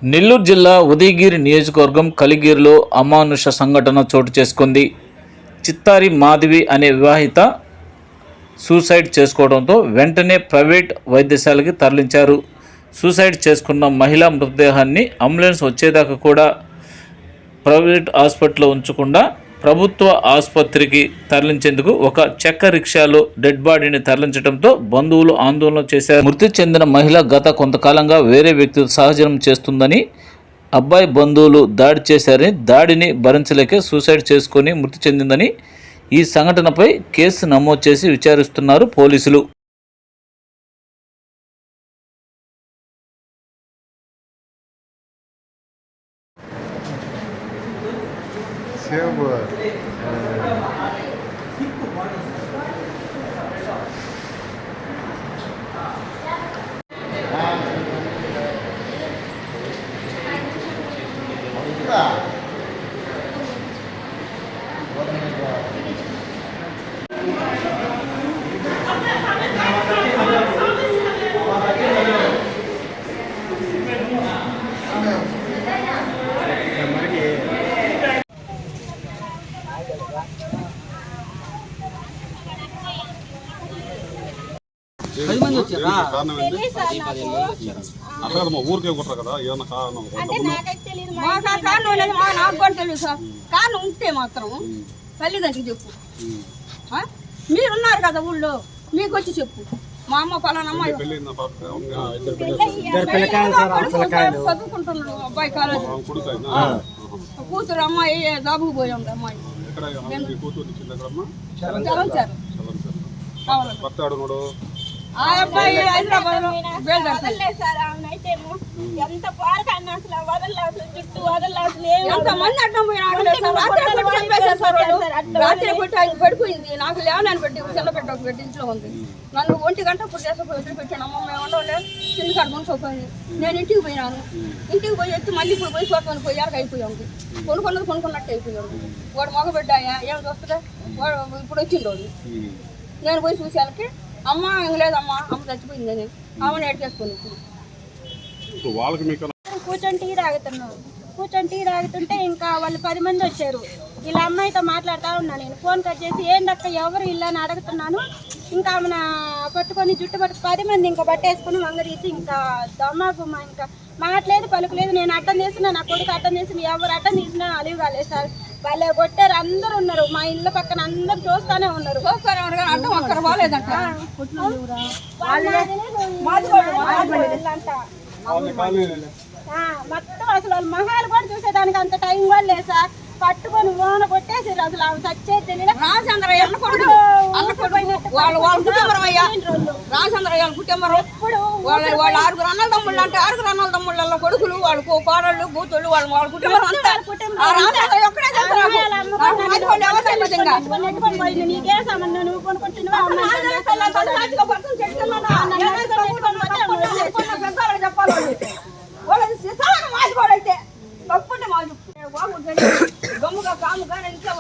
నెల్లూరు జిల్లా ఉదయగిరి నియోజకవర్గం కలిగిరిలో అమానుష సంఘటన చోటు చేసుకుంది. చిత్తారి మాధవి అనే వివాహిత సూసైడ్ చేసుకోవడంతో వెంటనే ప్రైవేట్ వైద్యశాలకి తరలించారు. సూసైడ్ చేసుకున్న మహిళా మృతదేహాన్ని అంబులెన్స్ వచ్చేదాకా కూడా ప్రైవేట్ హాస్పిటల్లో ఉంచకుండా ప్రభుత్వ ఆసుపత్రికి తరలించేందుకు ఒక చెక్క రిక్షాలో డెడ్ బాడీని తరలించడంతో బంధువులు ఆందోళన చేశారు. మృతి చెందిన మహిళ గత కొంతకాలంగా వేరే వ్యక్తితో సహజనం చేస్తుందని, అబ్బాయి బంధువులు దాడి చేశారని, దాడిని భరించలేకే సూసైడ్ చేసుకుని మృతి చెందిందని ఈ సంఘటనపై కేసు నమోదు చేసి విచారిస్తున్నారు పోలీసులు. ఊరికే కొట్టరు కదా, ఏమన్నా కారణం నాకు కూడా తెలియదు సార్. కారణం ఉంటే మాత్రం తల్లిదండ్రులు చెప్పు. మీరున్నారు కదా ఊళ్ళో, మీకు వచ్చి చెప్పు. మా అమ్మ పలానా అమ్మాయి చదువుకుంటున్నాడు, అబ్బాయి కాలేజ్, కూతురు అమ్మాయి జాబుకు పోయి ఉంది. అమ్మాయి ఆ అబ్బాయి హైదరాబాద్ ఎంతమంది అడ్డం రాత్రి పెట్టి ఆయన పడిపోయింది. నాకు లేవనని పెట్టి చిన్న పెట్ట ఒక పెట్టి ఇంట్లో ఉంది. నన్ను 1 గంట ఇప్పుడు చేసపోయి వదిలిపెట్టాను. అమ్మ మేము ఉండలే, చిన్న కాడ మునిసిపోయింది. నేను ఇంటికి పోయినాను. ఇంటికి పోయి వచ్చి మళ్ళీ ఇప్పుడు పోయి చూడటానికి పోయాక అయిపోయాము. కొనుక్కున్నట్టు అయిపోయాడు. వాడు మగబిడ్డాయా ఏం చూస్తుంటే వాడు ఇప్పుడు వచ్చిండోడు. నేను పోయి చూసేళ్ళకి అమ్మ లేదమ్మా, అమ్మ చచ్చిపోయిందని అమ్మని ఏడు చేసుకుని కూర్చొని టీ తాగుతుంటే ఇంకా వాళ్ళు 10 మంది వచ్చారు. ఇలా అమ్మాయితో మాట్లాడుతూ ఉన్నాను. నేను ఫోన్ కట్ చేసి ఏంటక్క ఎవరు ఇల్లు అని అడుగుతున్నాను. ఇంకా ఆమె పట్టుకొని జుట్టు 10 మంది ఇంకా పట్టేసుకుని వంగదీసి ఇంకా దమ్మాగుమ్మ ఇంకా మాట్లేదు పలుకులేదు. నేను అడ్డం చేసినా, నా కొడుకు అడ్డం చేసిన, ఎవరు అడ్డం తీసినా అలివి కాలేదు సార్. వాళ్ళే కొట్టారు. అందరు ఉన్నారు మా ఇల్లు పక్కన, అందరు చూస్తానే ఉన్నారు. అడ్డం అక్కడ పోలేదంట. మొత్తం అసలు వాళ్ళు మహాలు కూడా చూసేదానికి అంత టైం కూడా లేదు సార్. పట్టుకొని ఓన కొట్టేసి అసలు ఆమె చచ్చేది తెలియదు. రాజేంద్రయ్య కుటుంబం వాళ్ళ 6 అన్నల తమ్ముళ్ళు అంటే 6 అన్నల తమ్ముళ్ళ కొడుకులు, వాళ్ళ కోడళ్ళు, కూతుళ్ళు, వాళ్ళ కుటుంబం అంతా నీకే సంబంధం, నువ్వు కొనుక్కుంటున్నావు చెప్పాలి. వాళ్ళది మాదికోడైతే తప్పుంటే మా గమ్ముగా కాముగా ఇంకా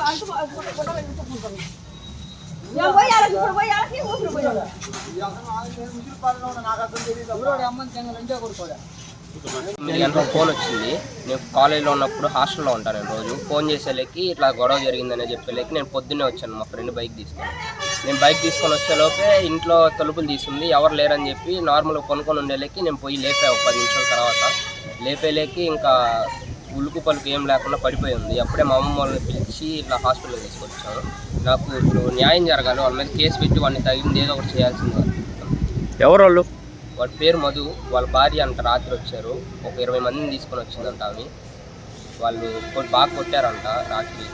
ఫోన్ వచ్చింది. నేను కాలేజీలో ఉన్నప్పుడు హాస్టల్లో ఉంటాను. నేను రోజు ఫోన్ చేసేలేకి ఇట్లా గొడవ జరిగిందని చెప్పేలేకి నేను పొద్దున్నే వచ్చాను. మా ఫ్రెండ్ బైక్ తీసుకొని, నేను బైక్ తీసుకొని వచ్చేలోపే ఇంట్లో తలుపులు తీసుంది, ఎవరు లేరని చెప్పి నార్మల్గా కొనుక్కొని ఉండేలేకి నేను పోయి లేపా. ఒక 10 నిమిషాల తర్వాత లేపేలేకి ఇంకా ఉలుకు పలుకు ఏం లేకుండా పడిపోయి ఉంది. అప్పుడే మా అమ్మమ్మ వాళ్ళని పిలిచి ఇట్లా హాస్పిటల్ తీసుకొచ్చాను. నాకు ఇప్పుడు న్యాయం జరగాలి, వాళ్ళ మీద కేసు పెట్టి వాడిని తగింది ఏదో ఒకటి చేయాల్సింది. ఎవరు వాళ్ళు? వాడి పేరు మధు, వాళ్ళ భార్య అంట రాత్రి వచ్చారు. ఒక 20 మందిని తీసుకొని వచ్చిందంట. అవి వాళ్ళు బాగా కొట్టారంట రాత్రి.